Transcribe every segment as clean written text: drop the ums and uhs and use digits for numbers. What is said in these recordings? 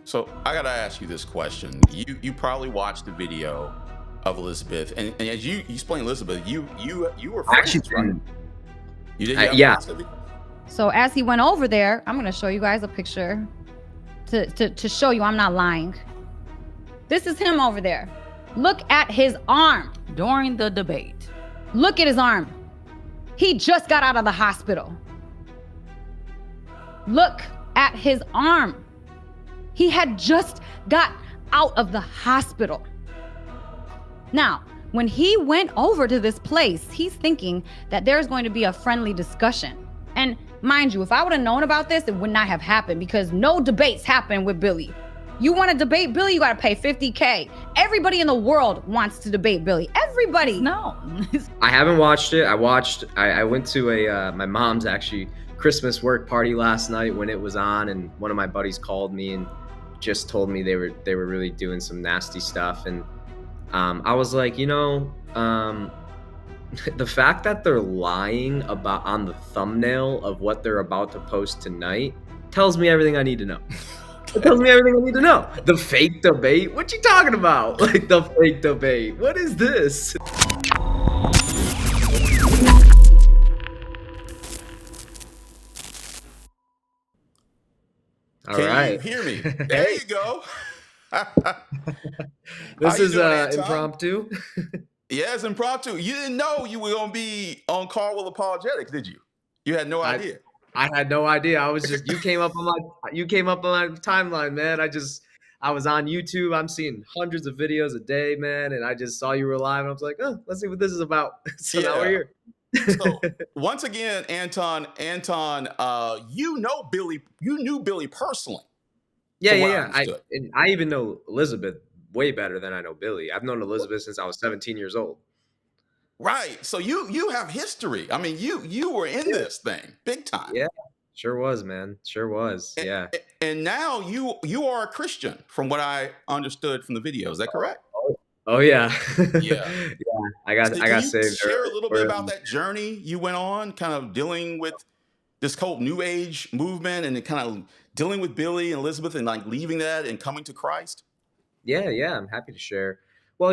So I gotta ask you this question. You probably watched the video of Elizabeth, and as you explained Elizabeth, you were I actually friends, right? didn't. You did. You haven't Yeah. watched the video? So as he went over there, I'm gonna show you guys a picture to show you I'm not lying. This is him over there. Look at his arm During the debate. Look at his arm. He just got out of the hospital. Look at his arm. He had just got out of the hospital. Now, when he went over to this place, he's thinking that there's going to be a friendly discussion. And mind you, if I would have known about this, it would not have happened because no debates happen with Billy. You want to debate Billy, you got to pay $50K. Everybody in the world wants to debate Billy. Everybody. No. I haven't watched it. I went to my mom's actually Christmas work party last night when it was on, and one of my buddies called me and just told me they were really doing some nasty stuff. And I was like, the fact that they're lying about on the thumbnail of what they're about to post tonight tells me everything I need to know. It tells me everything I need to know. The fake debate? What you talking about? Like the fake debate? What is this? All Can right. you hear me? There you go. This you is doing, Anton? impromptu. Yeah, it's impromptu. You didn't know you were gonna be on Call with Apologetics, did you? You had no idea. I had no idea. I was just you came up on my timeline, man. I was on YouTube. I'm seeing hundreds of videos a day, man, and I just saw you were live, and I was like, oh, let's see what this is about. So now we're here. So once again, Anton, you knew Billy personally. Yeah. I even know Elizabeth way better than I know Billy. I've known Elizabeth since I was 17 years old. Right. So you have history. I mean, you were in this thing big time. Yeah, sure was, man. Sure was. Yeah. And now you are a Christian, from what I understood from the video. Is that correct? Oh yeah. Yeah. I got Can you saved. share a little bit about that journey you went on, kind of dealing with this whole New Age movement and kind of dealing with Billy and Elizabeth and like leaving that and coming to Christ? Yeah, I'm happy to share. Well,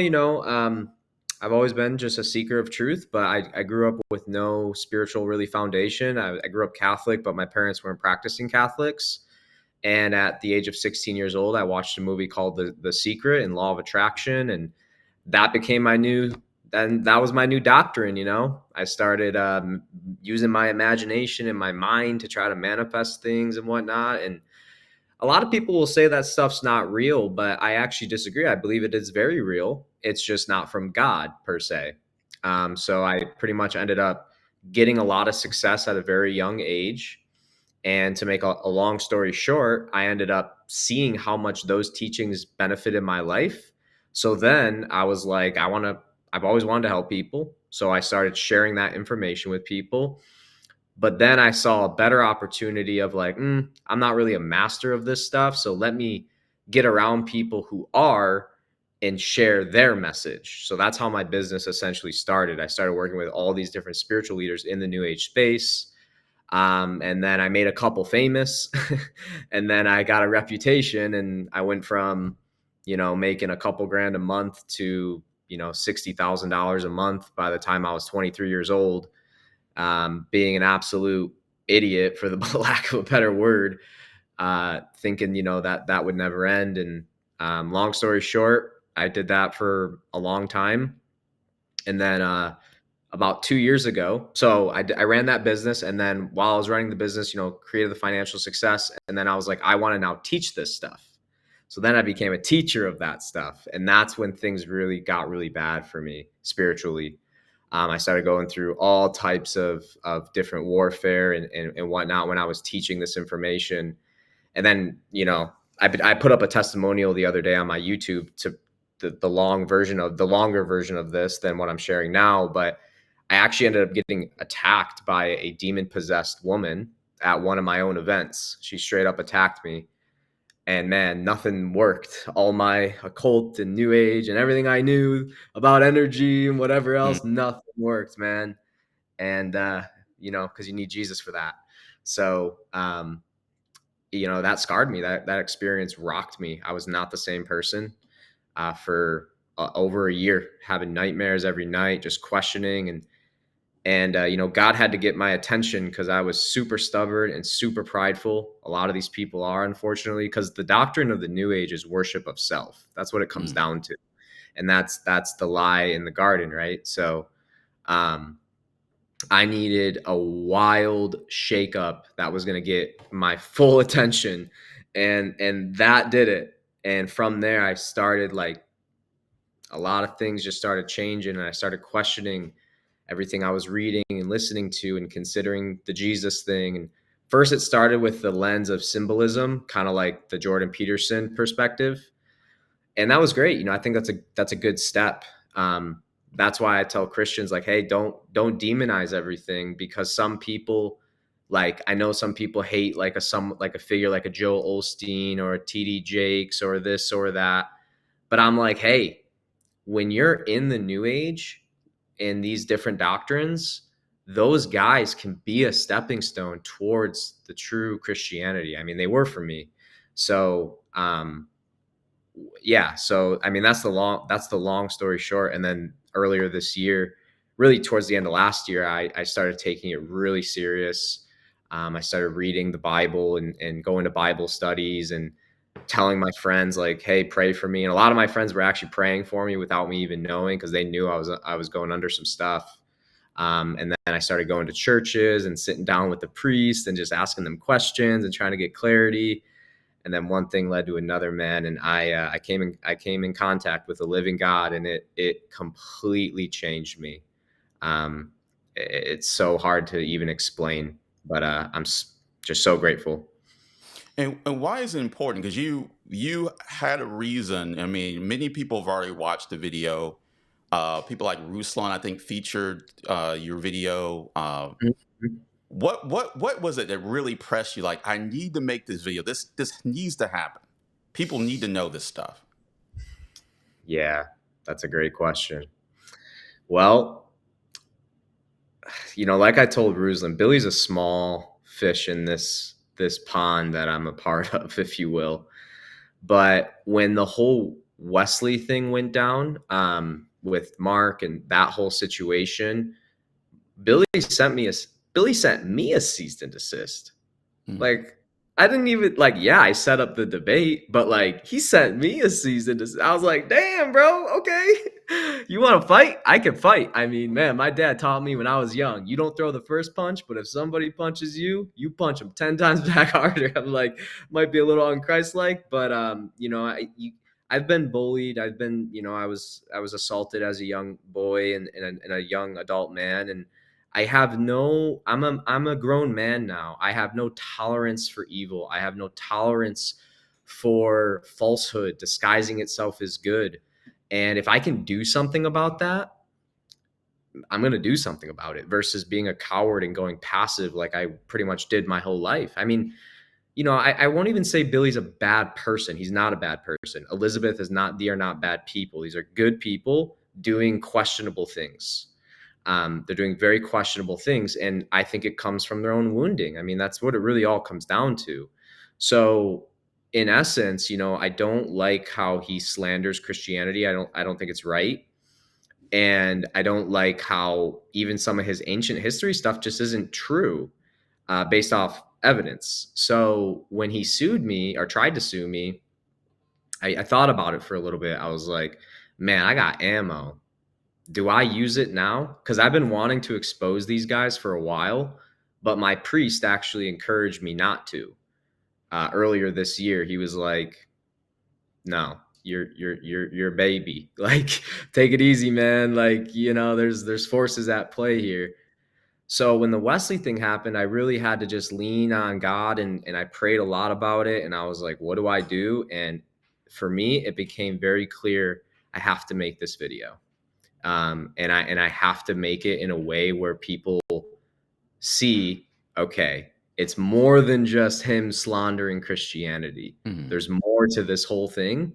I've always been just a seeker of truth, but I grew up with no spiritual really foundation. I grew up Catholic, but my parents weren't practicing Catholics. And at the age of 16 years old, I watched a movie called The Secret and Law of Attraction, and that became that was my new doctrine. I started using my imagination and my mind to try to manifest things and whatnot. And a lot of people will say that stuff's not real, but I actually disagree. I believe it is very real. It's just not from God per se. So I pretty much ended up getting a lot of success at a very young age. And to make a long story short, I ended up seeing how much those teachings benefited my life. So then I was like, I've always wanted to help people. So I started sharing that information with people. But then I saw a better opportunity of like, I'm not really a master of this stuff. So let me get around people who are and share their message. So that's how my business essentially started. I started working with all these different spiritual leaders in the New Age space. And then I made a couple famous and then I got a reputation, and I went from, making a couple grand a month to, $60,000 a month by the time I was 23 years old. Being an absolute idiot, for the lack of a better word, thinking, that would never end. And long story short, I did that for a long time. And then about 2 years ago, so I ran that business. And then while I was running the business, created the financial success. And then I was like, I want to now teach this stuff. So then I became a teacher of that stuff. And that's when things really got really bad for me spiritually. I started going through all types of different warfare and whatnot when I was teaching this information. And then, I put up a testimonial the other day on my YouTube to the longer version of this than what I'm sharing now. But I actually ended up getting attacked by a demon possessed woman at one of my own events. She straight up attacked me. And man, nothing worked. All my occult and New Age and everything I knew about energy and whatever else, nothing worked, man. And, because you need Jesus for that. So, that scarred me. That experience rocked me. I was not the same person for over a year, having nightmares every night, just questioning. And God had to get my attention because I was super stubborn and super prideful. A lot of these people are, unfortunately, because the doctrine of the New Age is worship of self. That's what it comes down to. And that's the lie in the garden, right? So I needed a wild shakeup that was going to get my full attention, and that did it. And from there, I started, like, a lot of things just started changing, and I started questioning everything I was reading and listening to and considering the Jesus thing. And first, it started with the lens of symbolism, kind of like the Jordan Peterson perspective, and that was great. I think that's a good step. That's why I tell Christians, like, hey, don't demonize everything, because some people, like, I know some people hate like a figure like a Joel Osteen or a TD Jakes or this or that. But I'm like, hey, when you're in the New Age and these different doctrines, those guys can be a stepping stone towards the true Christianity. I mean, they were for me. So, yeah. So, I mean, that's the long story short. And then earlier this year, really towards the end of last year, I started taking it really serious. I started reading the Bible and going to Bible studies and telling my friends, like, hey, pray for me. And a lot of my friends were actually praying for me without me even knowing, because they knew I was going under some stuff. And then I started going to churches and sitting down with the priest and just asking them questions and trying to get clarity. And then one thing led to another, man. And I came in contact with the living God, and it completely changed me. It's so hard to even explain, but I'm just so grateful. And why is it important? Because you had a reason. I mean, many people have already watched the video. People like Ruslan, I think, featured your video. What was it that really pressed you? Like, I need to make this video. This needs to happen. People need to know this stuff. Yeah, that's a great question. Well, like I told Ruslan, Billy's a small fish in this pond that I'm a part of, if you will. But when the whole Wesley thing went down, with Mark and that whole situation, Billy sent me a cease and desist. Like, I didn't even, like, yeah, I set up the debate, but, like, he sent me a cease and desist. I was like, damn, bro, okay. You want to fight? I can fight. I mean, man, my dad taught me when I was young, you don't throw the first punch, but if somebody punches you, you punch them 10 times back harder. I'm like, might be a little unchrist-like, but I've been bullied. I've been, I was assaulted as a young boy and a young adult man, and I'm a grown man now. I have no tolerance for evil. I have no tolerance for falsehood disguising itself as good. And if I can do something about that, I'm going to do something about it, versus being a coward and going passive like I pretty much did my whole life. I mean, I won't even say Billy's a bad person. He's not a bad person. Elizabeth they are not bad people. These are good people doing questionable things. They're doing very questionable things. And I think it comes from their own wounding. I mean, that's what it really all comes down to. So in essence, I don't like how he slanders Christianity. I don't think it's right. And I don't like how even some of his ancient history stuff just isn't true, based off evidence. So when he sued me or tried to sue me, I thought about it for a little bit. I was like, man, I got ammo. Do I use it now? Because I've been wanting to expose these guys for a while, but my priest actually encouraged me not to. Earlier this year, he was like, no, you're a baby. Like, take it easy, man. Like, there's forces at play here. So when the Wesley thing happened, I really had to just lean on God, and I prayed a lot about it. And I was like, what do I do? And for me, it became very clear, I have to make this video. And I have to make it in a way where people see, okay, it's more than just him slandering Christianity. Mm-hmm. There's more to this whole thing.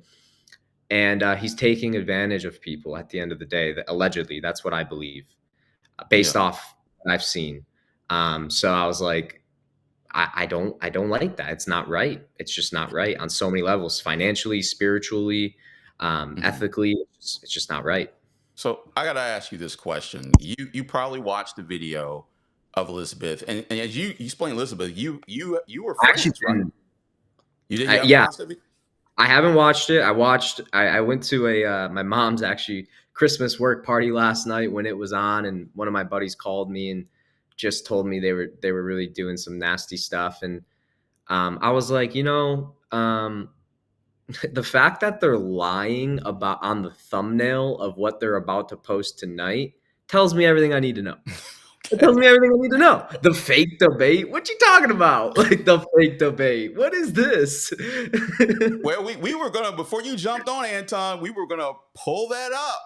And he's taking advantage of people at the end of the day. Allegedly, that's what I believe, based off what I've seen. So I was like, I don't like that. It's not right. It's just not right on so many levels, financially, spiritually, Mhm. ethically. It's just not right. So I got to ask you this question. You probably watched the video of Elizabeth, and as you explained Elizabeth, you were I actually friends, right? didn't. You did. You haven't Yeah, watched it? I haven't watched it. I went to my mom's actually Christmas work party last night when it was on, and one of my buddies called me and just told me they were really doing some nasty stuff, and I was like, the fact that they're lying about on the thumbnail of what they're about to post tonight tells me everything I need to know. It tells Okay. me everything I need to know. The fake debate? What you talking about? Like the fake debate? What is this? Well, we were gonna before you jumped on Anton, we were gonna pull that up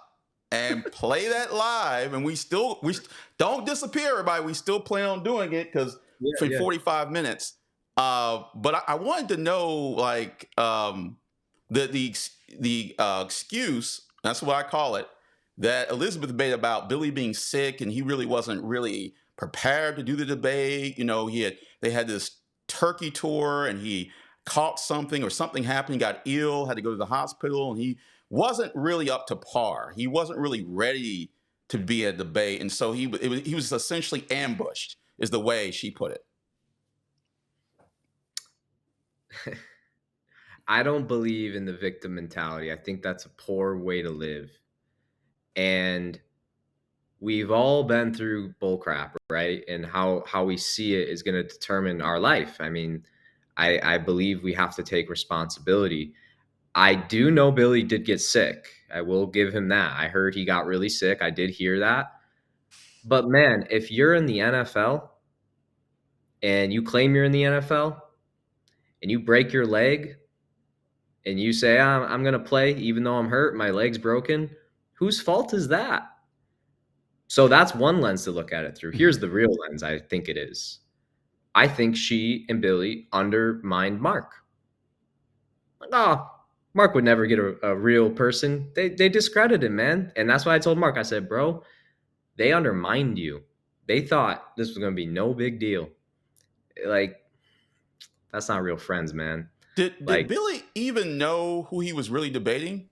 and play that live, and don't disappear, everybody. We still plan on doing it because Yeah, for yeah. 45 minutes. But I wanted to know, like, the excuse, that's what I call it, that Elizabeth made about Billy being sick and he really wasn't really prepared to do the debate. They had this turkey tour and he caught something or something happened, he got ill, had to go to the hospital, and he wasn't really up to par. He wasn't really ready to be at a debate, and so he was essentially ambushed, is the way she put it. I don't believe in the victim mentality. I think that's a poor way to live. And we've all been through bullcrap, right? And how we see it is going to determine our life. I mean, I believe we have to take responsibility. I do know Billy did get sick. I will give him that. I heard he got really sick. I did hear that. But man, if you're in the NFL and you claim you're in the NFL and you break your leg and you say, I'm going to play even though I'm hurt, my leg's broken, whose fault is that? So that's one lens to look at it through. Here's the real lens I think it is. I think she and Billy undermined Mark. Oh, Mark would never get a real person. They discredited him, man. And that's why I told Mark, I said, bro, they undermined you. They thought this was going to be no big deal. Like, that's not real friends, man. Did Like, Billy even know who he was really debating?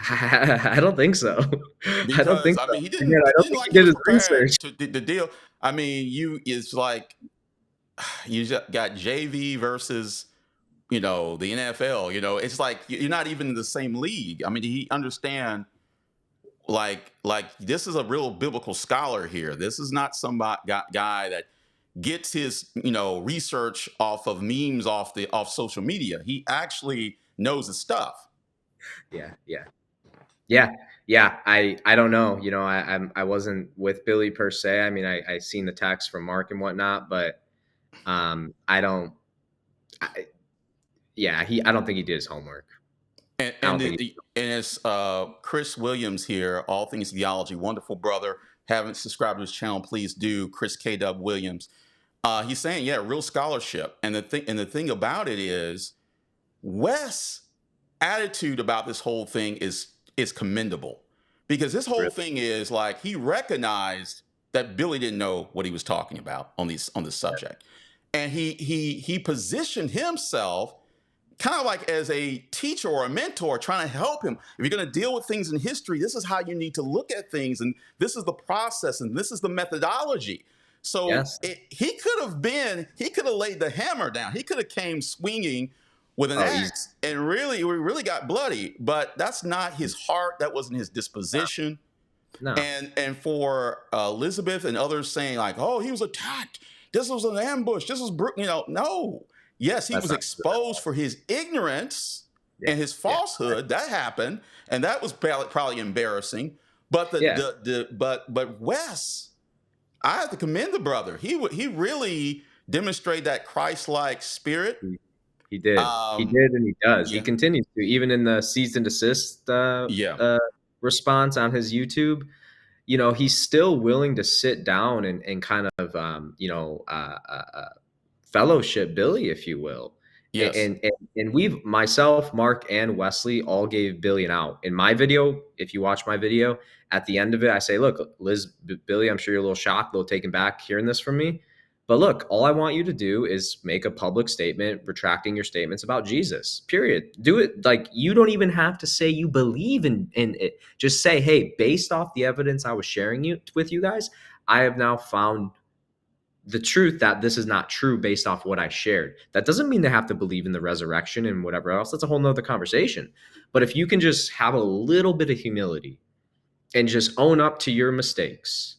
I don't think so. I don't Because think I so. mean, he Again, didn't. I It don't didn't think like he he did was his prepared research. to the deal. I mean, it's like you just got JV versus the NFL. It's like you're not even in the same league. I mean, did he understand like this is a real biblical scholar here? This is not some guy that gets his research off of memes off social media. He actually knows his stuff. Yeah, yeah. Yeah, yeah. I don't know. I wasn't with Billy per se. I mean, I seen the text from Mark and whatnot, but I don't. I don't think he did his homework. And I and, don't think he. the, and it's Chris Williams here, All Things Theology, wonderful brother. Haven't subscribed to his channel, please do. Chris K. Williams. He's saying, yeah, real scholarship. And the thing about it is, Wes' attitude about this whole thing is commendable, because this whole Really. thing is like he recognized that Billy didn't know what he was talking about on this subject, and he positioned himself kind of like as a teacher or a mentor, trying to help him. If you're going to deal with things in history, this is how you need to look at things, and this is the process, and this is the methodology. So Yes. he could have laid the hammer down. He could have came swinging with an Oh, easy. axe, and we really got bloody. But that's not his heart. That wasn't his disposition. No, And for Elizabeth and others saying like, "Oh, he was attacked. This was an ambush. This was no." Yes, he that's was not true at exposed all. for his ignorance Yeah, and his yeah, falsehood. That happened, and that was probably embarrassing. But yeah. but Wes, I have to commend the brother. He really demonstrated that Christ-like spirit. He, he did. He Um, did, and he does. He yeah, continues to, even in the cease and desist yeah, response on his YouTube. He's still willing to sit down and kind of fellowship Billy, if you will. yes, And we've myself, Mark, and Wesley all gave Billy an out. In my video, if you watch my video, at the end of it, I say, look, Billy, I'm sure you're a little shocked, a little taken back hearing this from me. But look, all I want you to do is make a public statement retracting your statements about Jesus. Period. Do it. Like, you don't even have to say you believe in it. Just say, hey, based off the evidence I was sharing with you guys, I have now found the truth that this is not true based off what I shared. That doesn't mean they have to believe in the resurrection and whatever else. That's a whole nother conversation. But if you can just have a little bit of humility and just own up to your mistakes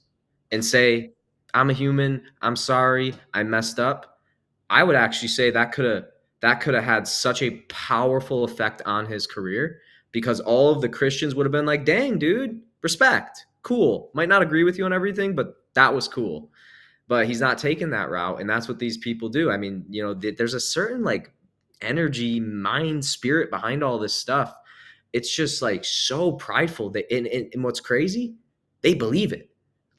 and say, I'm a human, I'm sorry, I messed up, I would actually say that could have had such a powerful effect on his career, because all of the Christians would have been like, dang, dude, respect, cool. Might not agree with you on everything, but that was cool. But he's not taking that route, and that's what these people do. I mean, there's a certain like energy, mind, spirit behind all this stuff. It's just like so prideful that, and what's crazy, they believe it.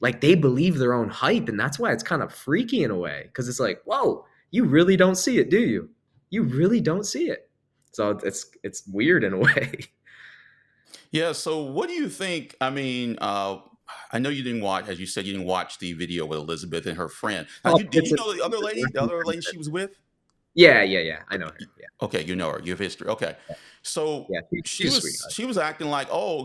Like, they believe their own hype, and that's why it's kind of freaky in a way, because it's like, whoa, you really don't see it, do you? You really don't see it. So it's weird in a way. Yeah. So, what do you think? I mean, I know you didn't watch, as you said, you didn't watch the video with Elizabeth and her friend. Now, Oh, did you know the other lady she was with? yeah. I know her. Yeah, Okay, you know her. You have history. Okay, so yeah. she She's a was sweetheart. she was acting like, oh,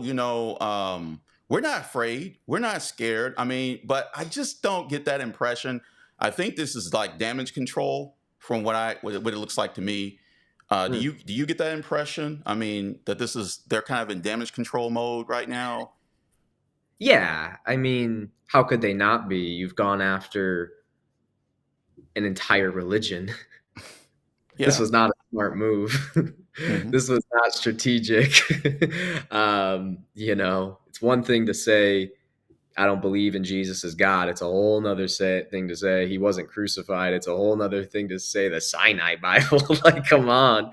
we're not afraid, we're not scared. I mean, but I just don't get that impression. I think this is like damage control from what it looks like to me. Do Mm. you get that impression? I mean, that they're kind of in damage control mode right now. Yeah, I mean, how could they not be? You've gone after an entire religion. This Yeah. was not a smart move. Hmm. This was not strategic. It's one thing to say, I don't believe in Jesus as God. It's a whole nother thing to say he wasn't crucified. It's a whole nother thing to say the Sinai Bible. Like, come on.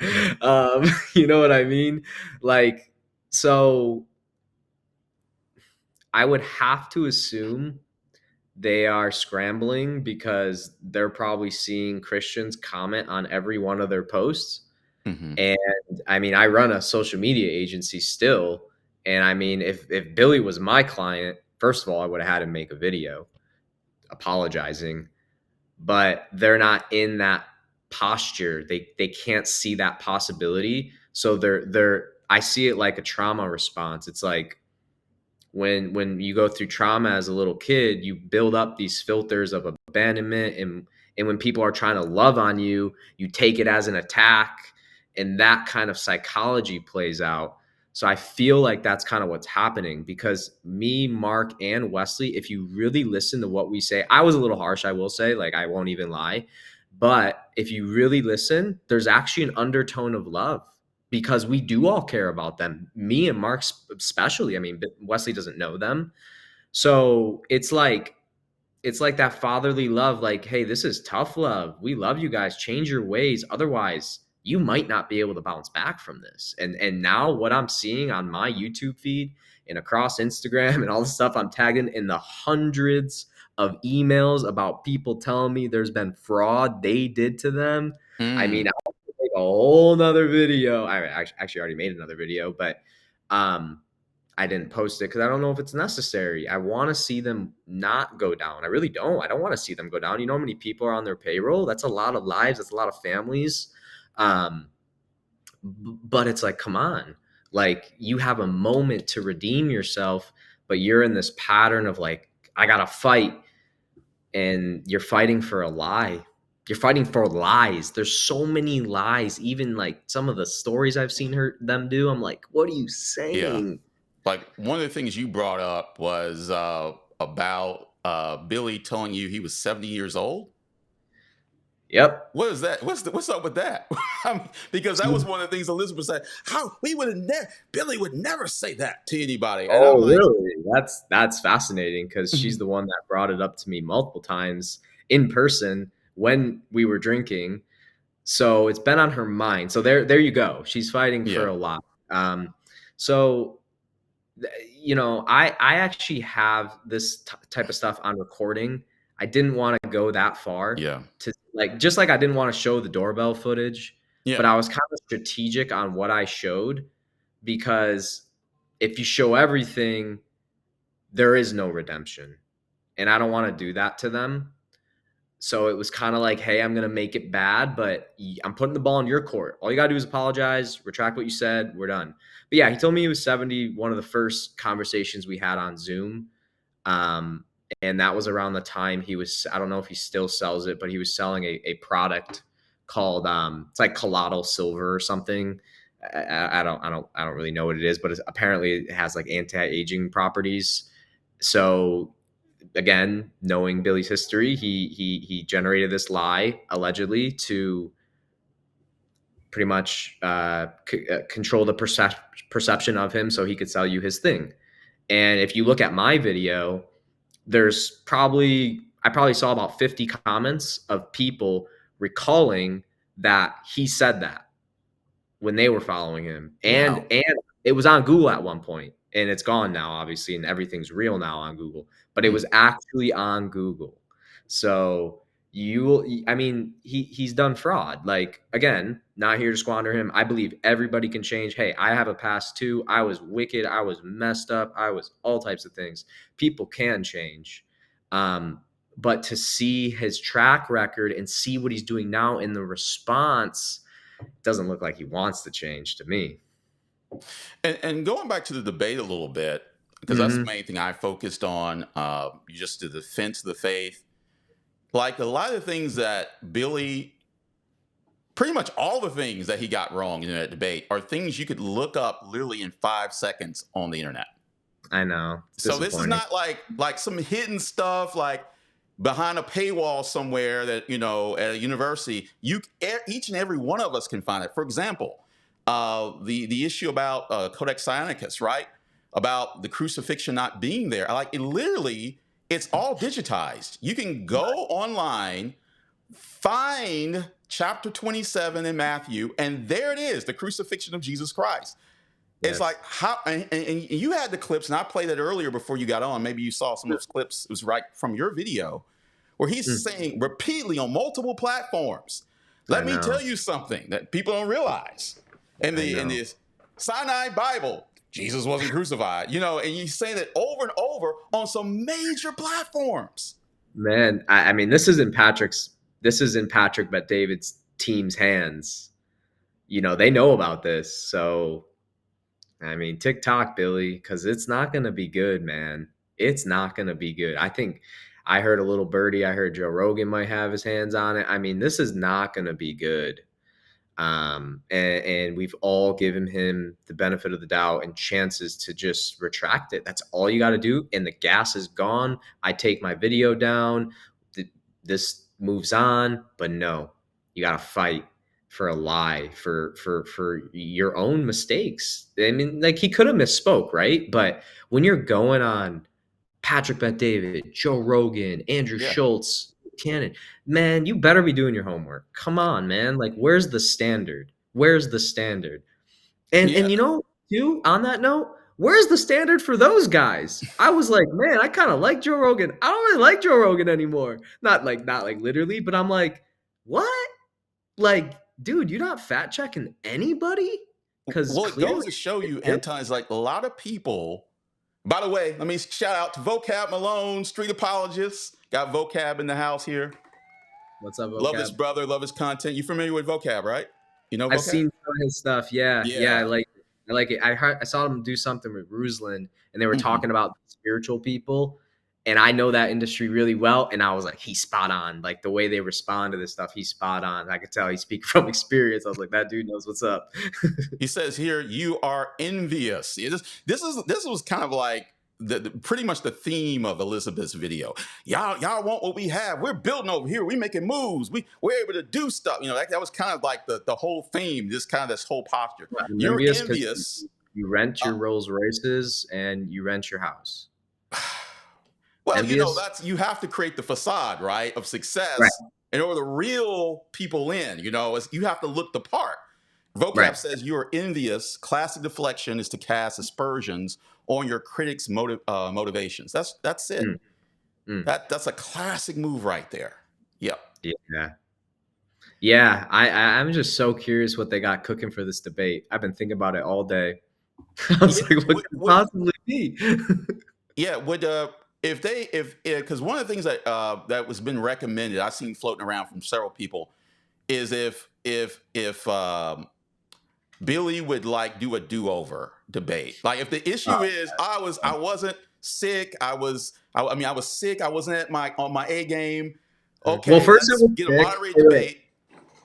You know what I mean? Like, so I would have to assume they are scrambling because they're probably seeing Christians comment on every one of their posts. Hmm. And I mean, I run a social media agency still. And I mean, if Billy was my client, first of all, I would have had him make a video apologizing, but they're not in that posture. They can't see that possibility. So I see it like a trauma response. It's like, when you go through trauma as a little kid, you build up these filters of abandonment, and when people are trying to love on you, you take it as an attack, and that kind of psychology plays out. So I feel like that's kind of what's happening, because me, Mark, and Wesley, if you really listen to what we say, I was a little harsh, I will say, like, I won't even lie, but if you really listen, there's actually an undertone of love, because we do all care about them. Me and Mark especially. I mean, but Wesley doesn't know them. So it's like that fatherly love, like, hey, this is tough love. We love you guys. Change your ways. Otherwise, you might not be able to bounce back from this. And now what I'm seeing on my YouTube feed and across Instagram and all the stuff I'm tagged in the hundreds of emails about people telling me there's been fraud they did to them. I mean, Mm. I'll make a whole nother video. I actually already made another video, but um I didn't post it because I don't know if it's necessary. I want to see them not go down. I really don't. I don't want to see them go down. You know how many people are on their payroll? That's a lot of lives. That's a lot of families. Um, but it's like, come on. Like, you have a moment to redeem yourself, but you're in this pattern of like, I got to fight. And you're fighting for a lie. You're fighting for lies. There's so many lies. Even like some of the stories I've seen them do, I'm like, what are you Yeah. saying? Like, one of the things you brought up was about Billy telling you he was 70 years old. Yep. What is that? What's up with that? I mean, because that was one of the things Elizabeth said. How we would have never, Billy would never say that to anybody. And I'm Oh, like, really? That's fascinating, because she's mhm, the one that brought it up to me multiple times in person when we were drinking. So it's been on her mind. So there you go. She's fighting for yeah, a lot. So I actually have this type of stuff on recording. I didn't want to go that far, yeah, to like, just like I didn't want to show the doorbell footage, but yeah, I was kind of strategic on what I showed, because if you show everything, there is no redemption. And I don't want to do that to them. So it was kind of like, hey, I'm going to make it bad, but I'm putting the ball in your court. All you got to do is apologize, retract what you said. We're done. But yeah, he told me he was 70, one of the first conversations we had on Zoom. And that was around the time he was, I don't know if he still sells it, but he was selling a product called, it's like colloidal silver or something. I don't really know what it is, but apparently it has like anti-aging properties. So again, knowing Billy's history, he generated this lie allegedly to pretty much control the perception of him so he could sell you his thing. And if you look at my video, I probably saw about 50 comments of people recalling that he said that when they were following him. And Wow. and it was on Google at one point, and it's gone now, obviously, and everything's real now on Google, but it was actually on Google. So he's done fraud. Like, again, not here to squander him. I believe everybody can change. Hey, I have a past too. I was wicked. I was messed up. I was all types of things. People can change. But to see his track record and see what he's doing now in the response, doesn't look like he wants to change to me. And going back to the debate a little bit, because that's the main thing I focused on, just the defense of the faith. Like a lot of the things that Billy, pretty much all the things that he got wrong in that debate are things you could look up literally in 5 seconds on the internet. I know. So this is not like some hidden stuff like behind a paywall somewhere that, at a university, each and every one of us can find it. For example, the issue about Codex Sinaiticus, right? About the crucifixion not being there. It's all digitized. You can go online, find chapter 27 in Matthew, and there it is, the crucifixion of Jesus Christ. Yes. It's like how, and you had the clips, and I played it earlier before you got on. Maybe you saw some of those clips. It was right from your video, where he's saying repeatedly on multiple platforms, let me tell you something that people don't realize. In this Sinai Bible, Jesus wasn't crucified, and he's saying it over and over on some major platforms. Man, I mean, this is in Patrick Bet-David's team's hands. They know about this. So, I mean, TikTok, Billy, because it's not going to be good, man. It's not going to be good. I think I heard a little birdie. I heard Joe Rogan might have his hands on it. I mean, this is not going to be good. And we've all given him the benefit of the doubt and chances to just retract it. That's all you got to do. And the gas is gone. I take my video down. This moves on, but no, you got to fight for a lie, for your own mistakes. I mean, like, he could have misspoke, right? But when you're going on Patrick Bet-David, Joe Rogan, Andrew Schultz, Cannon, man, you better be doing your homework. Come on, man. Like, where's the standard? Where's the standard? And too, on that note, where's the standard for those guys? I was like, man, I kind of like Joe Rogan. I don't really like Joe Rogan anymore. Not like literally, but I'm like, what? Like, dude, you're not fact checking anybody? Because it goes to show you, Anton, is like a lot of people. By the way, let me shout out to Vocab Malone, Street Apologists. Got Vocab in the house here. What's up, Vocab? Love his brother, love his content. You familiar with Vocab, right? Vocab? I've seen some of his stuff. Yeah. I like it. I saw him do something with Ruslan, and they were talking about spiritual people. And I know that industry really well. And I was like, he's spot on. Like, the way they respond to this stuff, he's spot on. I could tell he's speaking from experience. I was like, that dude knows what's up. He says here, you are envious. This was kind of like pretty much the theme of Elizabeth's video. Y'all want what we have. We're building over here. We're making moves. We're able to do stuff. That was kind of like the whole theme, this whole posture. Right. You're envious. You rent your Rolls Royces and you rent your house. Well, you have to create the facade, right, of success in order to reel people in. You have to look the part. Vocab says you are envious. Classic deflection is to cast aspersions on your critics' motivations. That's it. That's a classic move right there. Yep. Yeah. I'm just so curious what they got cooking for this debate. I've been thinking about it all day. I was like, what could it possibly be? Yeah. because one of the things that was been recommended, I've seen floating around from several people, is if Billy would like do a do-over debate. Like if the issue is I wasn't sick, I mean I was sick, I wasn't at on my A game. Okay, well, first let's get a moderated debate.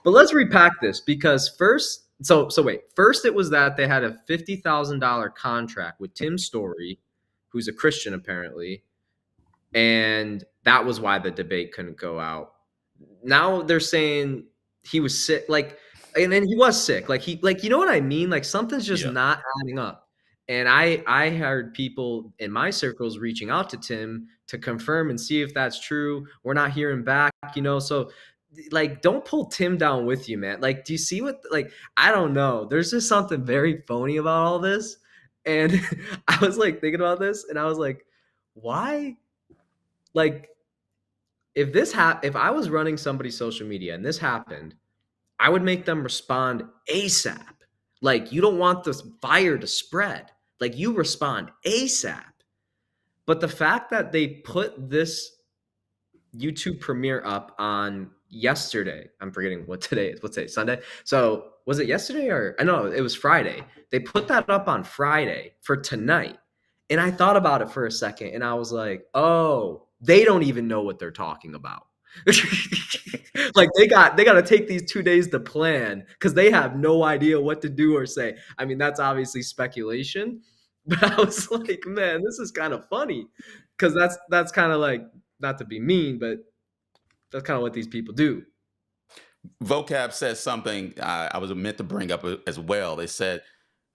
But let's repack this, because first it was that they had a $50,000 contract with Tim Story, who's a Christian apparently, and that was why the debate couldn't go out. Now they're saying he was sick, and then he was sick, you know what I mean? Like something's just not adding up. And I heard people in my circles reaching out to Tim to confirm and see if that's true. We're not hearing back, so like don't pull Tim down with you, man. Like, do you see what, I don't know, there's just something very phony about all this. And I was like thinking about this and I was like, why? Like if I was running somebody's social media and this happened, I would make them respond ASAP. Like, you don't want this fire to spread. Like, you respond ASAP. But the fact that they put this YouTube premiere up on yesterday, I'm forgetting what today is. What's today? Sunday? So was it yesterday or I know it was Friday. They put that up on Friday for tonight. And I thought about it for a second and I was like, oh, they don't even know what they're talking about. Like they got to take these 2 days to plan because they have no idea what to do or say. I mean, that's obviously speculation, but I was like, man, this is kind of funny because that's kind of like, not to be mean, but that's kind of what these people do. Vocab says something I was meant to bring up as well. They said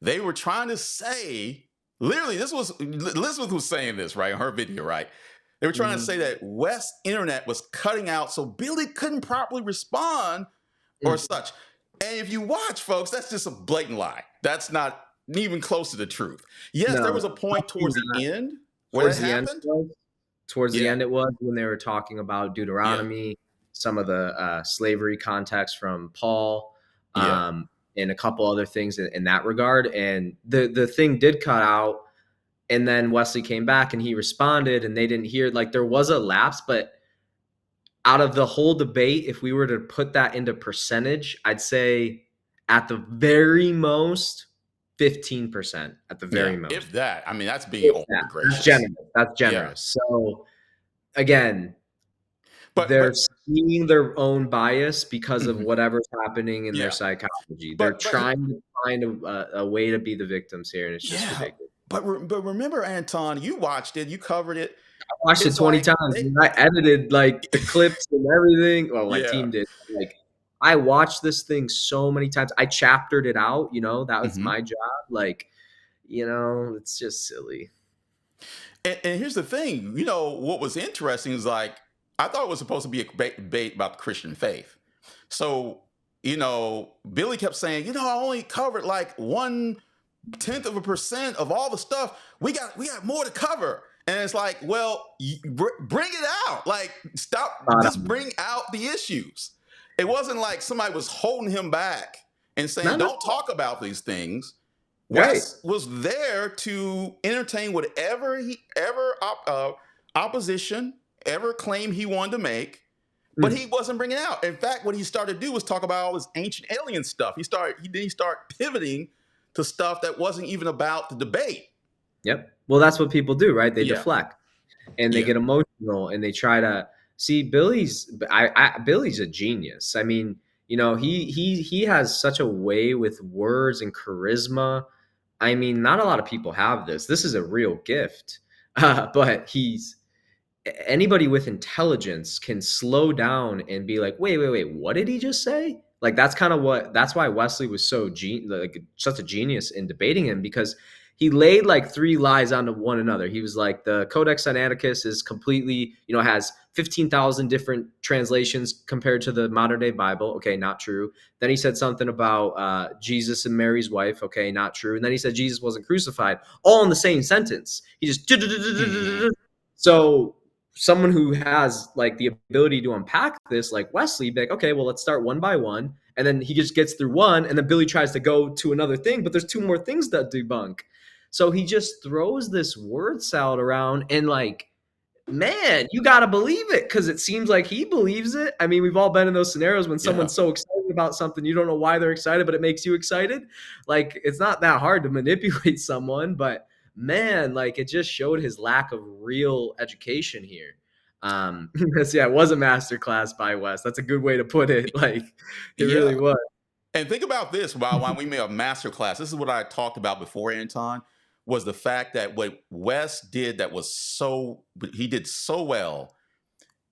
they were trying to say, literally, this was Elizabeth was saying this, right, in her video, right? They were trying to say that West's internet was cutting out so Billy couldn't properly respond or such. And if you watch, folks, that's just a blatant lie. That's not even close to the truth. Yes, there was a point towards the end where it happened. Towards the end it was when they were talking about Deuteronomy, some of the slavery context from Paul, and a couple other things in that regard. And the thing did cut out. And then Wesley came back and he responded and they didn't hear, like there was a lapse, but out of the whole debate, if we were to put that into percentage, I'd say at the very most 15% at the very most. If that, I mean, that's being gracious. That's generous. So again, but they're seeing their own bias because of whatever's happening in their psychology. They're trying to find a way to be the victims here. And it's just ridiculous. But remember, Anton, you watched it, you covered it. I watched it 20 times. I edited like the clips and everything. Well, my team did. Like, I watched this thing so many times. I chaptered it out. That was my job. Like, it's just silly. And here's the thing. What was interesting is like I thought it was supposed to be a debate about the Christian faith. So Billy kept saying, I only covered like 1/10% of all the stuff. We got more to cover. And it's like, well, bring it out. Like, stop. Just bring out the issues. It wasn't like somebody was holding him back and saying, don't talk about these things. Wes was there to entertain whatever opposition ever claimed he wanted to make, but he wasn't bringing it out. In fact, what he started to do was talk about all this ancient alien stuff. He started pivoting to stuff that wasn't even about the debate. Yep. Well, that's what people do, right? They deflect and they get emotional and they try to see Billy's a genius. I mean, he has such a way with words and charisma. I mean, not a lot of people have this. This is a real gift. But anybody with intelligence can slow down and be like, wait, what did he just say? Like, that's why Wesley was such a genius in debating him, because he laid like 3 lies onto one another. He was like, the Codex Sinaiticus is completely, has 15,000 different translations compared to the modern day Bible. Okay, not true. Then he said something about Jesus and Mary's wife. Okay, not true. And then he said Jesus wasn't crucified, all in the same sentence. He just so someone who has like the ability to unpack this, like Wesley, be like, okay, well, let's start one by one. And then he just gets through one, and then Billy tries to go to another thing, but there's 2 more things to debunk. So he just throws this word salad around, and like man, you got to believe it because it seems like he believes it. I mean, we've all been in those scenarios when Yeah. someone's so excited about something, you don't know why they're excited, but it makes you excited. Like, it's not that hard to manipulate someone, but man, like, it just showed his lack of real education here. Yeah, it was a masterclass by Wes. That's a good way to put it. Like, it Yeah. really was. And think about this, while we made a master class, this is what I talked about before, Anton, was the fact that what Wes did he did so well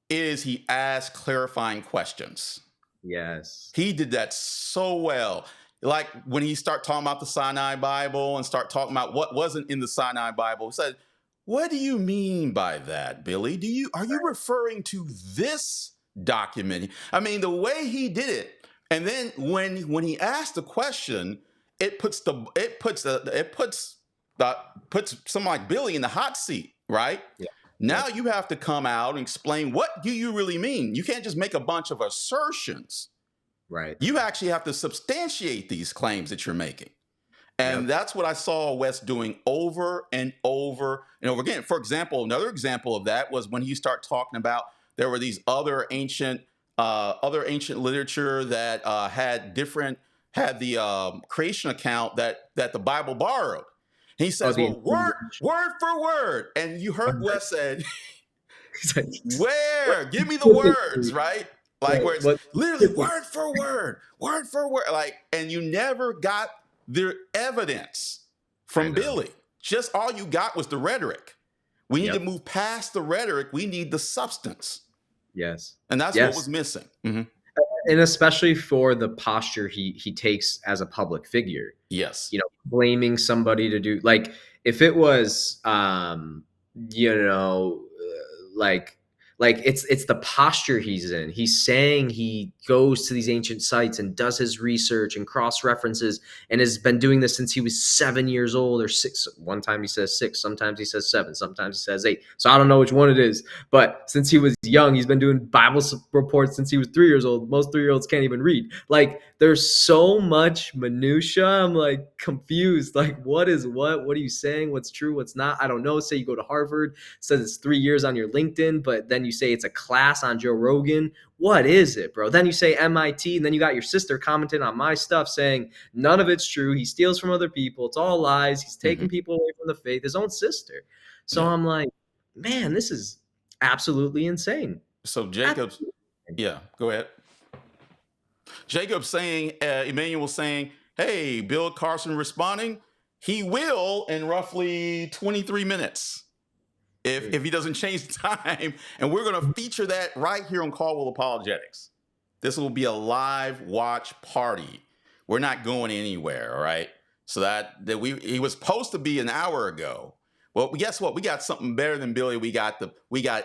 is he asked clarifying questions. Yes. He did that so well. Like when he start talking about the Sinai Bible and start talking about what wasn't in the Sinai Bible, he said, "What do you mean by that, Billy? Are you referring to this document?" I mean, the way he did it. And then when he asked the question, it puts someone like Billy in the hot seat, right? Yeah. Now you have to come out and explain, what do you really mean? You can't just make a bunch of assertions. Right. You actually have to substantiate these claims that you're making. And Yep. that's what I saw Wes doing over and over and over again. For example, another example of that was when you start talking about there were these other ancient literature that had the creation account that the Bible borrowed. And he says, well, word for word. And you heard Wes said, where? Give me the words, right? Like where it's literally word for word. Like, and you never got the evidence from Billy. Just all you got was the rhetoric. We need to move past the rhetoric. We need the substance. Yes. And that's what was missing. Mm-hmm. And especially for the posture he takes as a public figure. Yes. You know, blaming somebody to do, like, if it was, like it's the posture he's in. He's saying he goes to these ancient sites and does his research and cross references and has been doing this since he was 7 years old or 6. One time he says 6, sometimes he says 7, sometimes he says 8. So I don't know which one it is. But since he was young, he's been doing Bible reports since he was 3 years old. Most 3-year-olds can't even read. Like, there's so much minutia. I'm like confused. Like, what is what? What are you saying? What's true? What's not? I don't know. Say you go to Harvard, says it's 3 years on your LinkedIn, but then you say it's a class on Joe Rogan. What is it, bro? Then you say MIT, and then you got your sister commenting on my stuff saying none of it's true. He steals from other people. It's all lies. He's taking people away from the faith, his own sister. So I'm like, man, this is absolutely insane. So Jacob's, go ahead. Jacob's saying, Emmanuel saying, hey, Bill Carson responding, he will in roughly 23 minutes. If he doesn't change the time. And we're going to feature that right here on Caldwell Apologetics. This will be a live watch party. We're not going anywhere, all right? So he was supposed to be an hour ago. Well, guess what? We got something better than Billy. We got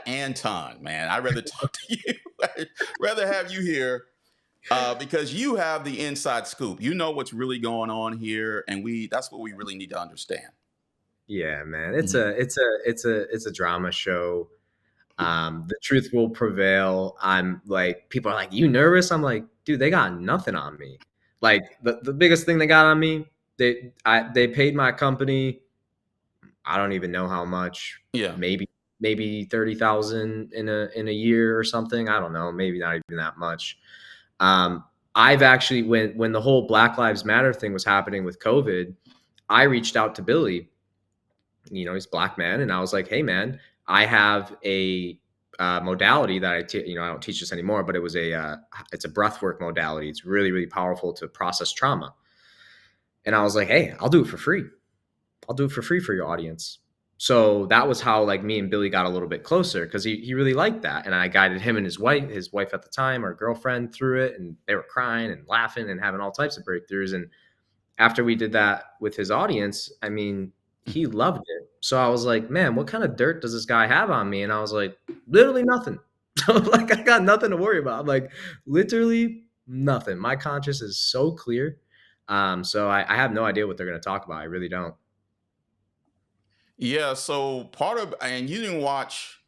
Anton, man. I'd rather talk to you. I'd rather have you here because you have the inside scoop. You know what's really going on here, and that's what we really need to understand. Yeah, man. It's a drama show. The truth will prevail. I'm like, people are like, you nervous? I'm like, dude, they got nothing on me. Like the biggest thing they got on me, they paid my company, I don't even know how much. Yeah. Maybe 30,000 in a year or something. I don't know. Maybe not even that much. I've actually, when the whole Black Lives Matter thing was happening with COVID, I reached out to Billy. You know, he's a Black man. And I was like, hey, man, I have a modality that I don't teach this anymore, but it's a breathwork modality. It's really, really powerful to process trauma. And I was like, hey, I'll do it for free. I'll do it for free for your audience. So that was how like me and Billy got a little bit closer because he really liked that. And I guided him and his wife at the time, our girlfriend, through it. And they were crying and laughing and having all types of breakthroughs. And after we did that with his audience, I mean, he loved it. So I was like, man, what kind of dirt does this guy have on me? And I was like, literally nothing. So like, I got nothing to worry about. I'm like, literally nothing. My conscience is so clear. So I have no idea what they're going to talk about. I really don't. Yeah. So and you didn't watch,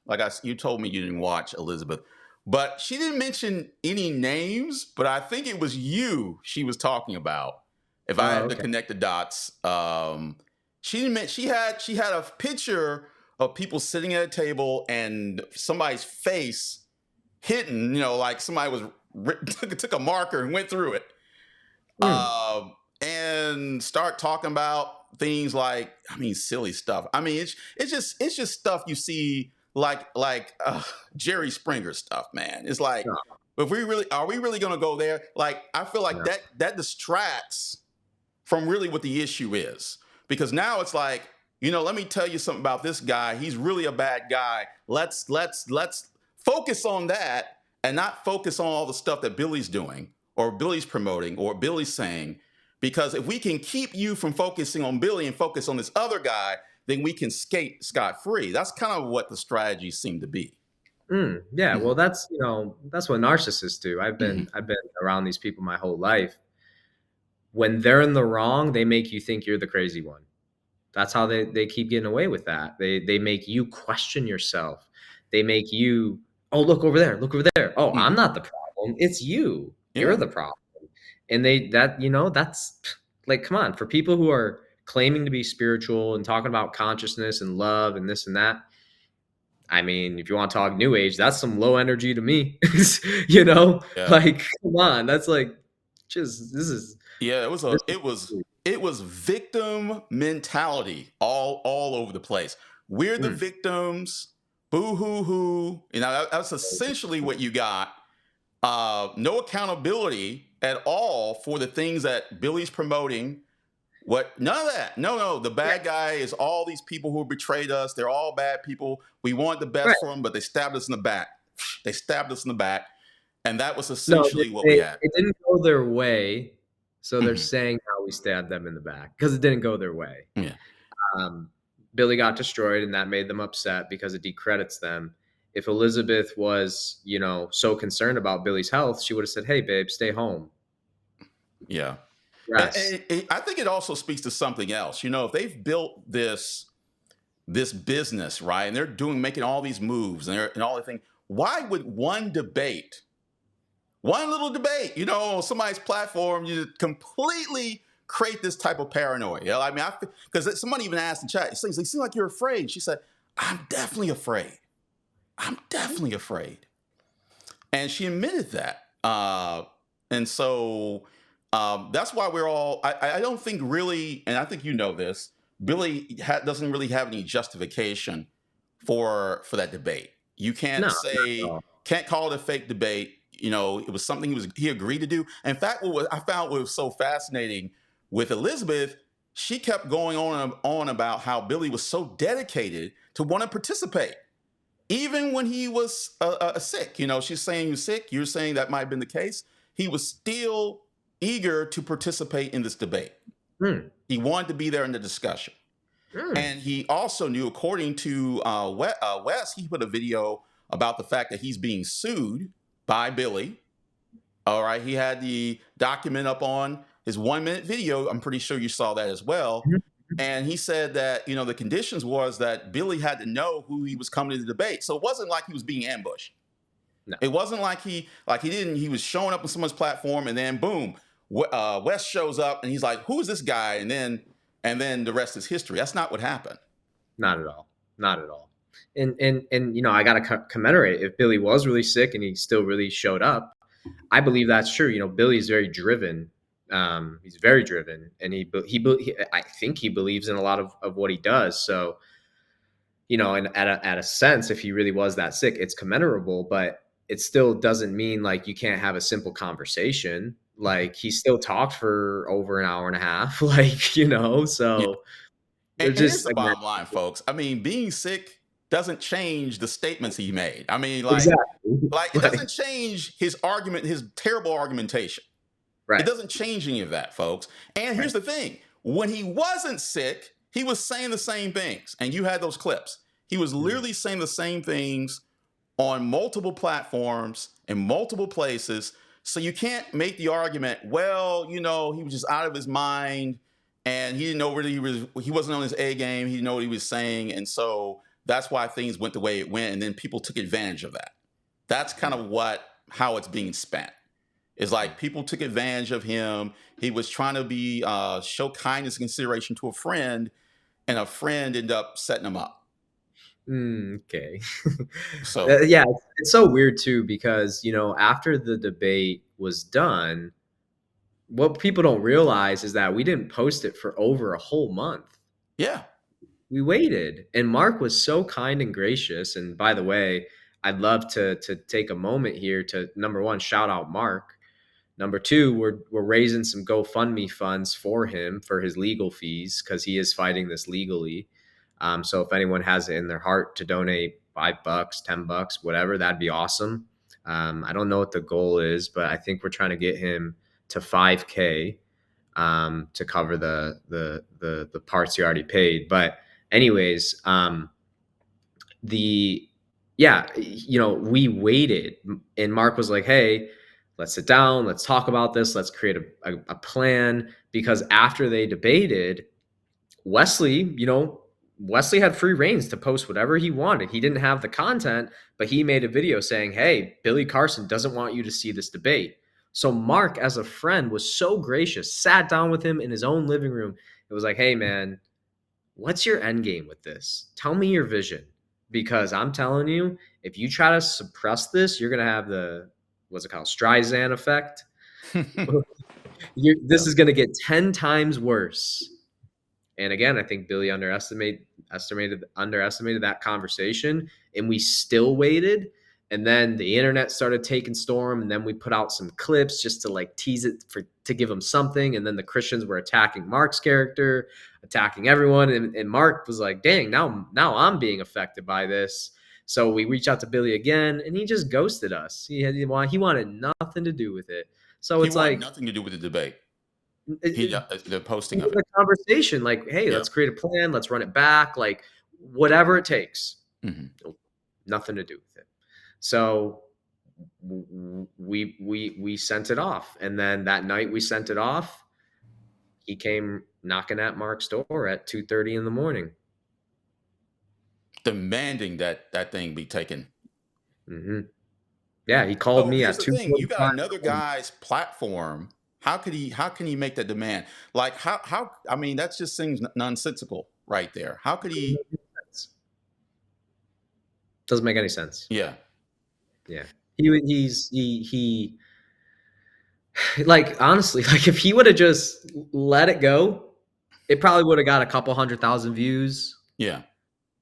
you told me you didn't watch Elizabeth, but she didn't mention any names, but I think it was you she was talking about. If I had to connect the dots, she had a picture of people sitting at a table and somebody's face hitting, like somebody was took a marker and went through it, and start talking about things like, silly stuff. It's just stuff you see like Jerry Springer stuff, man. It's like, if are we really going to go there? Like, I feel like that distracts from really what the issue is, because now it's like, let me tell you something about this guy. He's really a bad guy. Let's focus on that and not focus on all the stuff that Billy's doing or Billy's promoting or Billy's saying. Because if we can keep you from focusing on Billy and focus on this other guy, then we can skate scot-free. That's kind of what the strategies seem to be. Yeah, well, that's what narcissists do. I've been around these people my whole life. When they're in the wrong, they make you think you're the crazy one. That's how they keep getting away with that. They make you question yourself. They make you, oh, look over there. Oh, I'm not the problem. It's you. You're the problem. And that's like, come on, for people who are claiming to be spiritual and talking about consciousness and love and this and that. If you want to talk new age, that's some low energy to me. Like, come on, that's like, it was victim mentality all over the place. We're the victims. Boo hoo hoo. That's essentially what you got. No accountability at all for the things that Billy's promoting. None of that. No. The bad guy is all these people who betrayed us. They're all bad people. We want the best for them, but they stabbed us in the back. And that was essentially what we had. It didn't go their way. So they're saying how we stabbed them in the back because it didn't go their way. Yeah. Billy got destroyed, and that made them upset because it decredits them. If Elizabeth was, so concerned about Billy's health, she would have said, "Hey, babe, stay home." Yeah. Yes. And I think it also speaks to something else. If they've built this business, right, and they're making all these moves and all the things, why would one little debate, on somebody's platform, you completely create this type of paranoia? Because somebody even asked in chat, it seems like you're afraid. She said, I'm definitely afraid. And she admitted that. And so that's why we're all, I don't think really, and I think this, Billy doesn't really have any justification for that debate. You can't can't call it a fake debate. It was something he agreed to do. In fact, what I found was so fascinating with Elizabeth, she kept going on about how Billy was so dedicated to want to participate. Even when he was sick, she's saying he was sick. You're saying that might have been the case. He was still eager to participate in this debate. He wanted to be there in the discussion. And he also knew, according to Wes, he put a video about the fact that he's being sued by Billy. All right. He had the document up on his 1-minute video. I'm pretty sure you saw that as well. And he said that, the conditions was that Billy had to know who he was coming to the debate. So it wasn't like he was being ambushed. No. It wasn't like he was showing up on someone's platform and then boom, Wes shows up and he's like, who is this guy? And then the rest is history. That's not what happened. Not at all. And I got to commemorate, if Billy was really sick and he still really showed up, I believe that's true. Billy's very driven. He's very driven, and I think he believes in a lot of what he does. So, and at a sense, if he really was that sick, it's commendable, but it still doesn't mean like you can't have a simple conversation. Like, he still talked for over an hour and a half, so. Yeah. And here's the bottom line, folks. Being sick doesn't change the statements he made. Exactly. It doesn't change his argument, his terrible argumentation. Right. It doesn't change any of that, folks. And here's the thing. When he wasn't sick, he was saying the same things. And you had those clips. He was literally saying the same things on multiple platforms in multiple places. So you can't make the argument, well, he was just out of his mind and he didn't know whether he wasn't on his A game. He didn't know what he was saying. And so that's why things went the way it went. And then people took advantage of that. That's kind of how it's being spent. It's like people took advantage of him. He was trying to show kindness and consideration to a friend, and a friend ended up setting him up. Okay. So Yeah, it's so weird too because, after the debate was done, what people don't realize is that we didn't post it for over a whole month. yeah, We waited, and Mark was so kind and gracious. And by the way, I'd love to take a moment here to, number one, shout out Mark. Number two, we're raising some GoFundMe funds for him for his legal fees because he is fighting this legally. So if anyone has it in their heart to donate $5, $10, whatever, that'd be awesome. I don't know what the goal is, but I think we're trying to get him to 5K to cover the parts he already paid. But anyways, the yeah, we waited, and Mark was like, "Hey, let's sit down, let's talk about this, let's create a plan." Because after they debated, Wesley, Wesley had free reins to post whatever he wanted. He didn't have the content, but he made a video saying, "Hey, Billy Carson doesn't want you to see this debate." So Mark, as a friend, was so gracious, sat down with him in his own living room. It was like, "Hey, man, what's your end game with this? Tell me your vision." Because I'm telling you, if you try to suppress this, you're going to have what's it called? Streisand effect. This is going to get 10 times worse. And again, I think Billy underestimated that conversation, and we still waited. And then the internet started taking storm, and then we put out some clips just to like tease it to give them something. And then the Christians were attacking Mark's character, attacking everyone, and Mark was like, "Dang, now I'm being affected by this." So we reached out to Billy again, and he just ghosted us. He wanted nothing to do with it. So he it's wanted like nothing to do with the debate. it, The posting of it. the conversation, like, "Hey, Yep. let's create a plan, let's run it back, like whatever it takes." Mm-hmm. Nothing to do with it. So we sent it off, and then that night we sent it off, he came knocking at Mark's door at 2:30 in the morning. Demanding that thing be taken. Mm-hmm. Yeah, he called So me here's at the thing: you got 2:45. another guy's platform. How can he make that demand? Like how? I mean, that just seems nonsensical right there. How could he? Doesn't make any sense. Yeah. Yeah, he like, honestly, like if he would have just let it go, it probably would have got a couple 100,000 views, Yeah.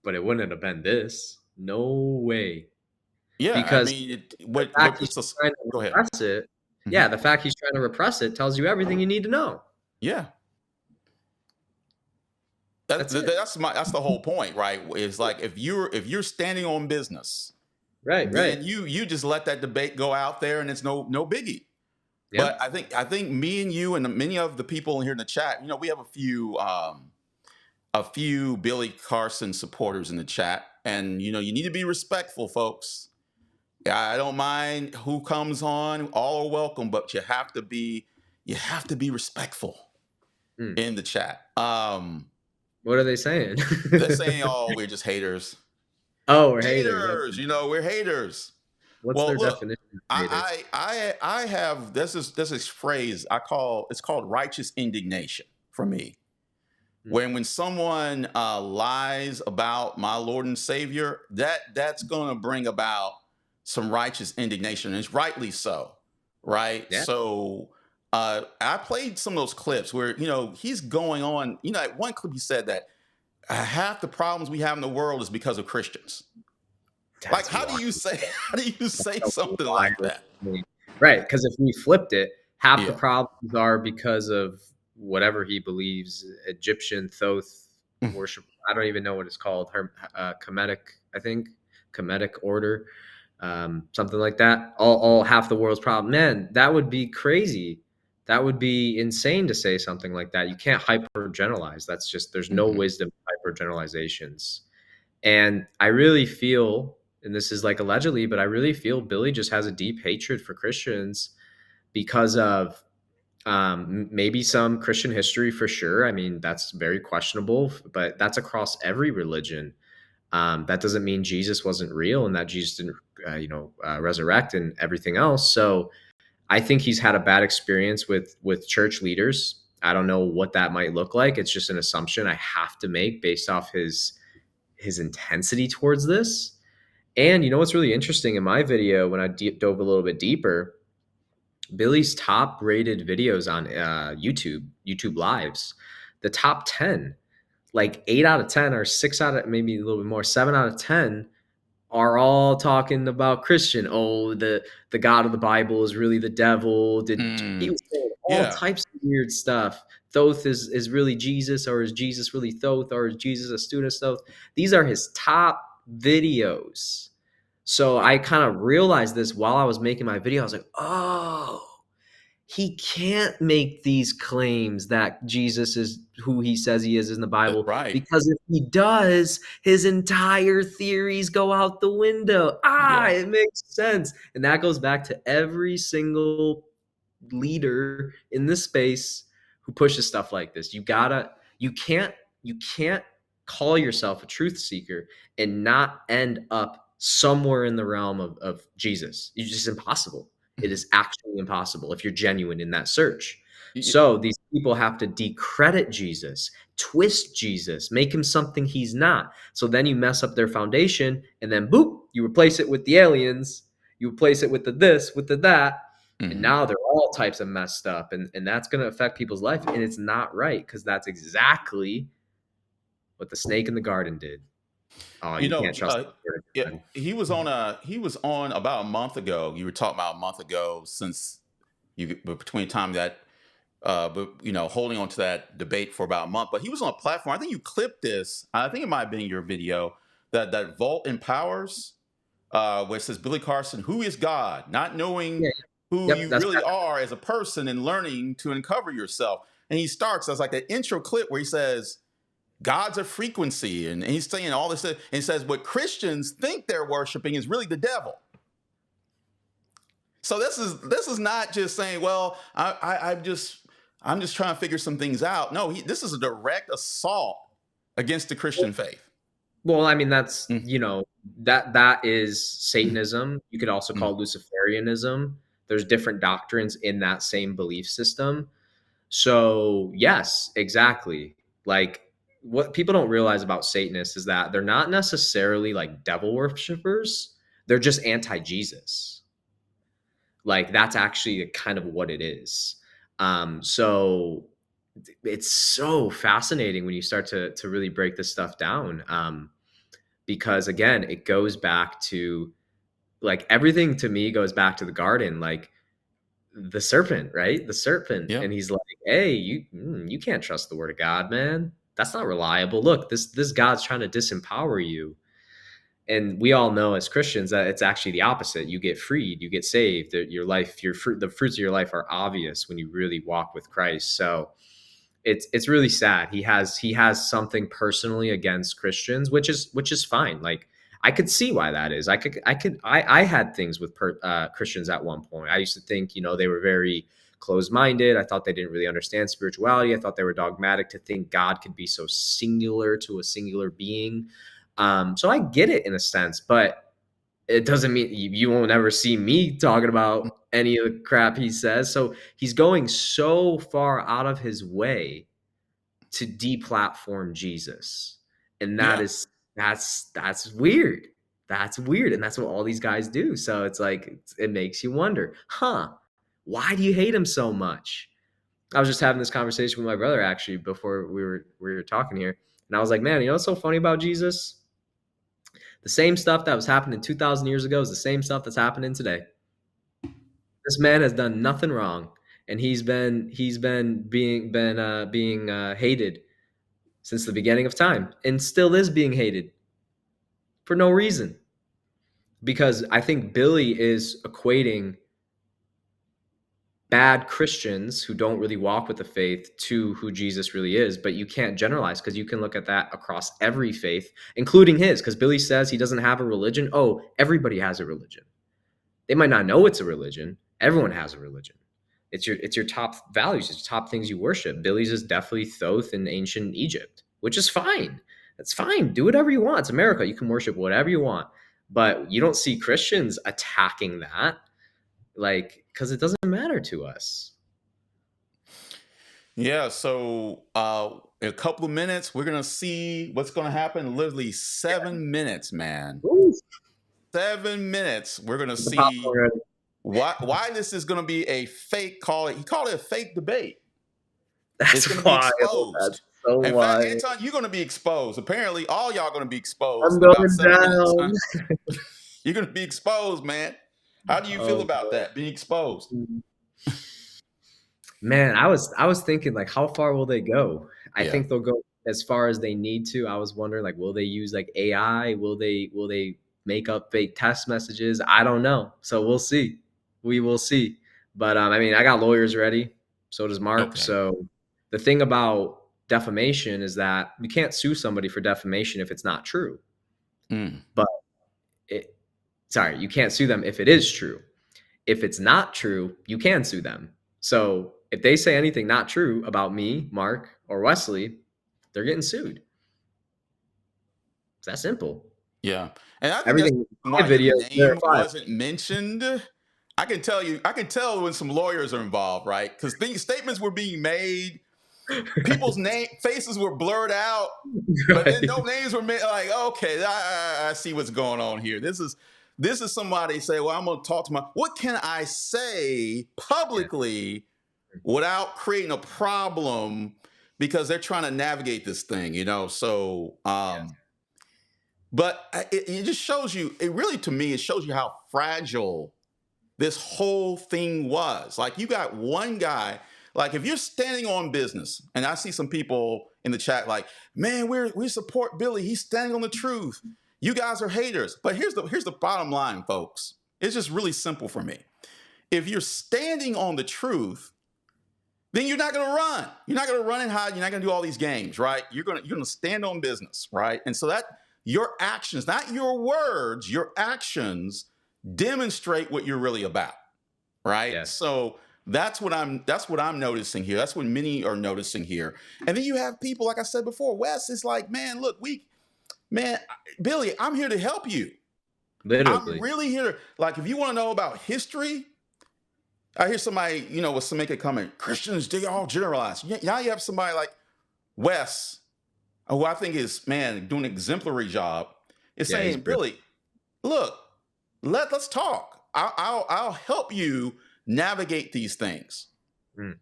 but it wouldn't have been this. No way. Yeah. I Because mean, the what fact he's puts us? trying to Go ahead. repress it, Hmm. yeah, the fact he's trying to repress it tells you everything you need to know. Yeah. That's it. That's the whole point, right? It's like if you're standing on business, Right, then right. you just let that debate go out there, and it's no biggie. But Yep. I think me and you and many of the people here in the chat, we have a few Billy Carson supporters in the chat, and you need to be respectful, folks. I don't mind who comes on, all are welcome, but you have to be respectful in the chat. What are they saying? They're saying, "Oh, we're just haters." Oh, we're haters. Haters, we're haters. What's Well, their look, definition of haters? I have this phrase it's called righteous indignation for me. When someone lies about my Lord and Savior, that's going to bring about some righteous indignation, and it's rightly so, right? Yeah. So I played some of those clips where he's going on. At one clip he said that half the problems we have in the world is because of Christians. Like, how do you say something like that? Right, because if we flipped it, half the Yeah. problems are because of whatever he believes, Egyptian Thoth worship. I don't even know what it's called. Kemetic, I think, Kemetic order, something like that. All half the world's problem. Man, that would be crazy. That would be insane to say something like that. You can't hyper generalize. That's just, there's no wisdom in hyper generalizations. And I really feel, and this is like allegedly, but I really feel Billy just has a deep hatred for Christians because of maybe some Christian history for sure. I mean, that's very questionable, but that's across every religion. That doesn't mean Jesus wasn't real and that Jesus didn't, resurrect and everything else. So I think he's had a bad experience with church leaders. I don't know what that might look like. It's just an assumption I have to make based off his his intensity towards this. And you know what's really interesting in my video, when I dove a little bit deeper, Billy's top rated videos on YouTube lives, the top 10, like 8 out of 10 or 6 out of, maybe a little bit more, 7 out of 10 are all talking about Christian. Oh, the God of the Bible is really the devil. He was saying all types of weird stuff. Thoth is really Jesus, or is Jesus really Thoth, or is Jesus a student of Thoth? These are his top videos. So I kind of realized this while I was making my video. I was like, oh, he can't make these claims that Jesus is who he says he is in the Bible, Right. because if he does, his entire theories go out the window. It makes sense. And that goes back to every single leader in this space who pushes stuff like this. You can't call yourself a truth seeker and not end up somewhere in the realm of Jesus. It's just impossible. It is actually impossible if you're genuine in that search. So these people have to decredit Jesus, twist Jesus, make him something he's not. So then you mess up their foundation, and then boop, you replace it with the aliens, you replace it with the this, with the that, and now they're all types of messed up, and that's going to affect people's life, and it's not right, because that's exactly what the snake in the garden did. Oh, you can't trust he was on about a month ago. You were talking about a month ago, since between time that holding on to that debate for about a month. But he was on a platform. I think you clipped this. I think it might have been your video, that Vault Empowers, where it says Billy Carson, who is God, not knowing who you really are as a person and learning to uncover yourself. And he starts as like an intro clip where he says, God's a frequency, and he's saying all this, and he says what Christians think they're worshiping is really the devil. So this is not just saying, well, I'm just trying to figure some things out. No, this is a direct assault against the Christian faith. Well, I mean, that's that is Satanism. You could also call it Luciferianism. There's different doctrines in that same belief system. So yes, exactly. Like, what people don't realize about Satanists is that they're not necessarily like devil worshippers. They're just anti-Jesus. Like, that's actually kind of what it is. So it's so fascinating when you start to really break this stuff down. Because again, it goes back to, like, everything to me goes back to the garden, like the serpent, right? The serpent. Yeah. And he's like, hey, you can't trust the word of God, man. That's not reliable. Look, this God's trying to disempower you. And we all know as Christians that it's actually the opposite. You get freed, you get saved. Your life, the fruits of your life are obvious when you really walk with Christ. So it's really sad. He has something personally against Christians, which is fine. Like, I could see why that is. I had things with Christians at one point. I used to think, they were very closed-minded. I thought they didn't really understand spirituality. I thought they were dogmatic to think God could be so singular to a singular being. So I get it in a sense, but it doesn't mean you won't ever see me talking about any of the crap he says. So he's going so far out of his way to deplatform Jesus. And that's weird. That's weird. And that's what all these guys do. So it's like, it makes you wonder, why do you hate him so much? I was just having this conversation with my brother, actually, before we were talking here. And I was like, man, you know what's so funny about Jesus? The same stuff that was happening 2,000 years ago is the same stuff that's happening today. This man has done nothing wrong, and he's been being hated since the beginning of time, and still is being hated for no reason. Because I think Billy is equating bad Christians who don't really walk with the faith to who Jesus really is. But you can't generalize, because you can look at that across every faith, including his, because Billy says he doesn't have a religion. Oh, everybody has a religion. They might not know it's a religion. Everyone has a religion. It's your top values. It's your top things you worship. Billy's is definitely Thoth in ancient Egypt, which is fine. That's fine. Do whatever you want. It's America. You can worship whatever you want. But you don't see Christians attacking that, like, because it doesn't matter to us. Yeah, so in a couple of minutes, we're gonna see what's gonna happen. Literally 7 minutes, man. Ooh, 7 minutes. We're gonna the see popcorn ready. why this is gonna be a fake call. He called it a fake debate. It's That's gonna be wild. That's exposed. so In fact, wild. Anton, you're gonna be exposed. Apparently, all y'all gonna be exposed I'm in about going 7 minutes, down. huh? You're gonna be exposed, man. How do you feel Oh, about that? Being exposed? man, I was thinking like, how far will they go? I Yeah. think they'll go as far as they need to. I was wondering like, will they use like AI? Will they make up fake test messages? I don't know. So we'll see. We will see. But I mean, I got lawyers ready. So does Mark. Okay. So the thing about defamation is that you can't sue somebody for defamation if it's not true. Mm. But sorry, you can't sue them if it is true. If it's not true, you can sue them. So if they say anything not true about me, Mark, or Wesley, they're getting sued. It's that simple. Yeah. And I think that's Everything in my why your video is name verifiable. wasn't mentioned. I can tell when some lawyers are involved, right? Because statements were being made, people's faces were blurred out, but then Right. no names were made. Like, okay, I see what's going on here. This is somebody say, well, I'm going to talk to what can I say Yeah. publicly without creating a problem because they're trying to navigate this thing, you know? So, Yes. but it just shows you, it really, to me, it shows you how fragile this whole thing was. Like, you got one guy, like if you're standing on business, and I see some people in the chat like, man, we support Billy. He's standing on the truth. You guys are haters. But here's the bottom line, folks. It's just really simple for me. If you're standing on the truth, then you're not going to run. You're not going to run and hide. You're not going to do all these games, right? You're going to stand on business, right? And so that your actions, not your words, your actions demonstrate what you're really about, right? Yes. So that's what I'm noticing here. That's what many are noticing here. And then you have people, like I said before, Wes is like, man, look, Billy, I'm here to help you. I'm Literally. really here. Like, if you want to know about history, I hear somebody, with make a comment, Christians, they all generalize. Now you have somebody like Wes, who I think is, man, doing an exemplary job, is Yeah, he's saying, brilliant. Billy, look, let's talk. I'll help you navigate these things. Mm.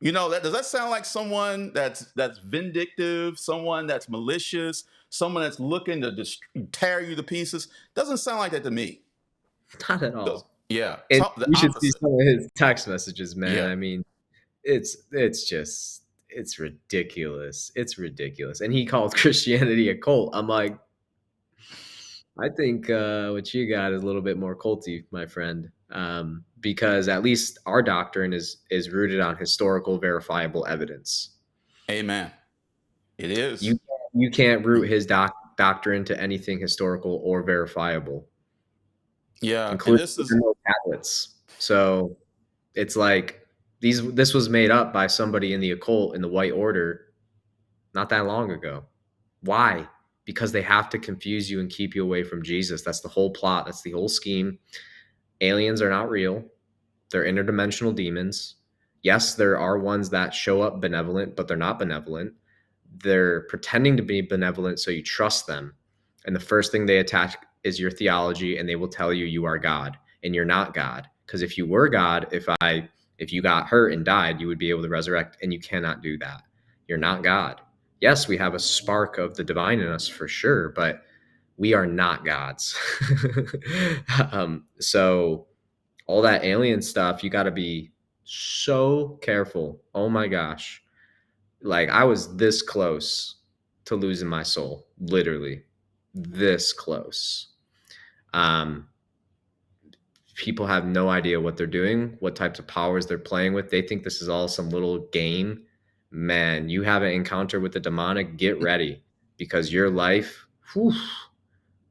Does that sound like someone that's vindictive, someone that's malicious, someone that's looking to just tear you to pieces? Doesn't sound like that to me. Not at all. Yeah, And the you should see opposite. some of his text messages, man. Yeah. I mean, it's ridiculous. It's ridiculous. And he called Christianity a cult. I'm like, I think what you got is a little bit more culty, my friend, because at least our doctrine is rooted on historical, verifiable evidence. Amen. It is. You can't root his doctrine to anything historical or verifiable, Yeah, and including this is tablets. So it's like this was made up by somebody in the occult in the White Order not that long ago. Why? Because they have to confuse you and keep you away from Jesus. That's the whole plot. That's the whole scheme. Aliens are not real. They're interdimensional demons. Yes, there are ones that show up benevolent, but they're not benevolent. They're pretending to be benevolent so you trust them. And the first thing they attack is your theology, and they will tell you you are God, and you're not God. Because if you were God, if you got hurt and died, you would be able to resurrect, and you cannot do that. You're not God. Yes, we have a spark of the divine in us for sure, but we are not gods. So all that alien stuff, you got to be so careful. Oh my gosh. Like, I was this close to losing my soul, literally this close. People have no idea what they're doing, what types of powers they're playing with. They think this is all some little game. Man, you have an encounter with the demonic, get ready, because your life,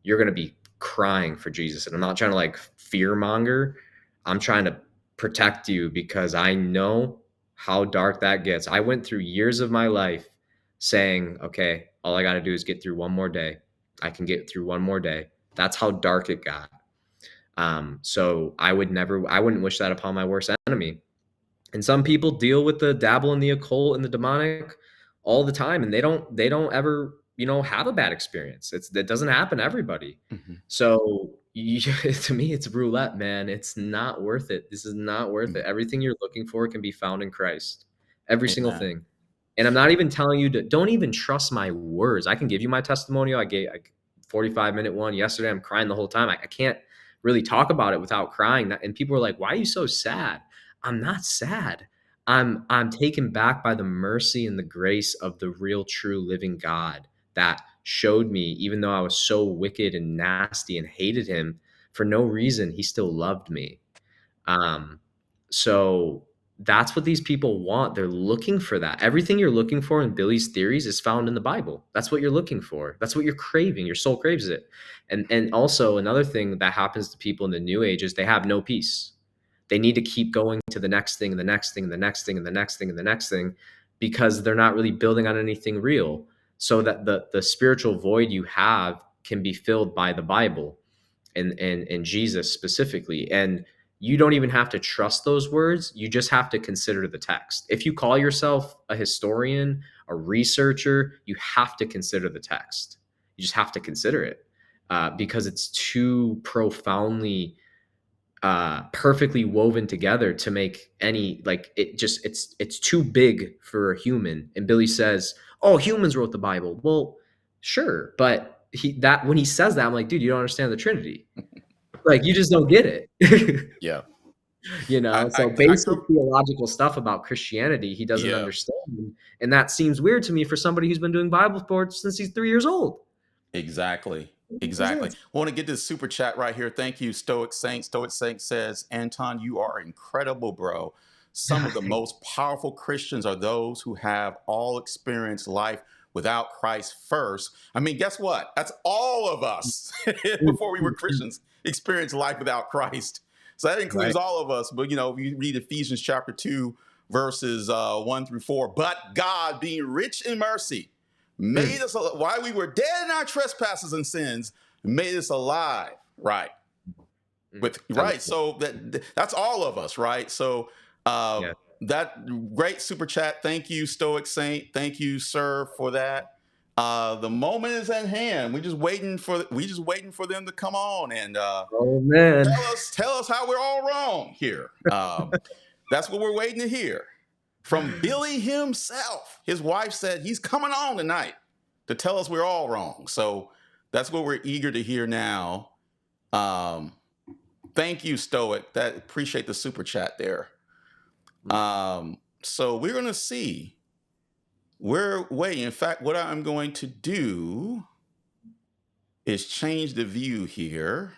you're going to be crying for Jesus. And I'm not trying to like fear monger. I'm trying to protect you because I know how dark that gets. I went through years of my life saying, okay, all I got to do is get through one more day. I can get through one more day. That's how dark it got. So I wouldn't wish that upon my worst enemy. And some people deal with the dabble in the occult and the demonic all the time, and they don't ever, have a bad experience. That doesn't happen to everybody. Mhm. So to me, it's roulette, man. It's not worth it. This is not worth it. Everything you're looking for can be found in Christ. Every single Amen. thing. And I'm not even telling you to, don't even trust my words. I can give you my testimonial. I gave a 45-minute one yesterday. I'm crying the whole time. I can't really talk about it without crying. And people are like, why are you so sad? I'm not sad. I'm taken back by the mercy and the grace of the real, true, living God that showed me, even though I was so wicked and nasty and hated him for no reason, he still loved me. So that's what these people want. They're looking for that. Everything you're looking for in Billy's theories is found in the Bible. That's what you're looking for. That's what you're craving. Your soul craves it. And also another thing that happens to people in the new age is they have no peace. They need to keep going to the next thing and the next thing and the next thing and the next thing and the next thing because they're not really building on anything real. So that the spiritual void you have can be filled by the Bible and Jesus specifically. And you don't even have to trust those words. You just have to consider the text. If you call yourself a historian, a researcher, you have to consider the text. You just have to consider it because it's too profoundly perfectly woven together to make any it's too big for a human. And Billy says, oh, humans wrote the Bible. Well, sure, but when he says that, I'm like, dude, you don't understand the Trinity. Like, you just don't get it. Yeah. So basic theological stuff about Christianity he doesn't Yeah. understand. And that seems weird to me for somebody who's been doing Bible sports since he's 3 years old. Exactly. Exactly. I want to get this super chat right here. Thank you, Stoic Saint. Stoic Saint says, Anton, you are incredible, bro. Some of the most powerful Christians are those who have all experienced life without Christ first. I mean, guess what? That's all of us before we were Christians experienced life without Christ. So that includes all of us. But, if you read Ephesians chapter 2, verses 1 through 4, but God being rich in mercy, made us, while we were dead in our trespasses and sins, made us alive, right? So that's all of us, right? So that great super chat. Thank you, Stoic Saint. Thank you, sir, for that. The moment is at hand. We're just waiting for them to come on and tell us how we're all wrong here. That's what we're waiting to hear. From Billy himself. His wife said he's coming on tonight to tell us we're all wrong. So that's what we're eager to hear now. Thank you, Stoic. Appreciate the super chat there. So we're going to see. We're waiting. In fact, what I'm going to do is change the view here.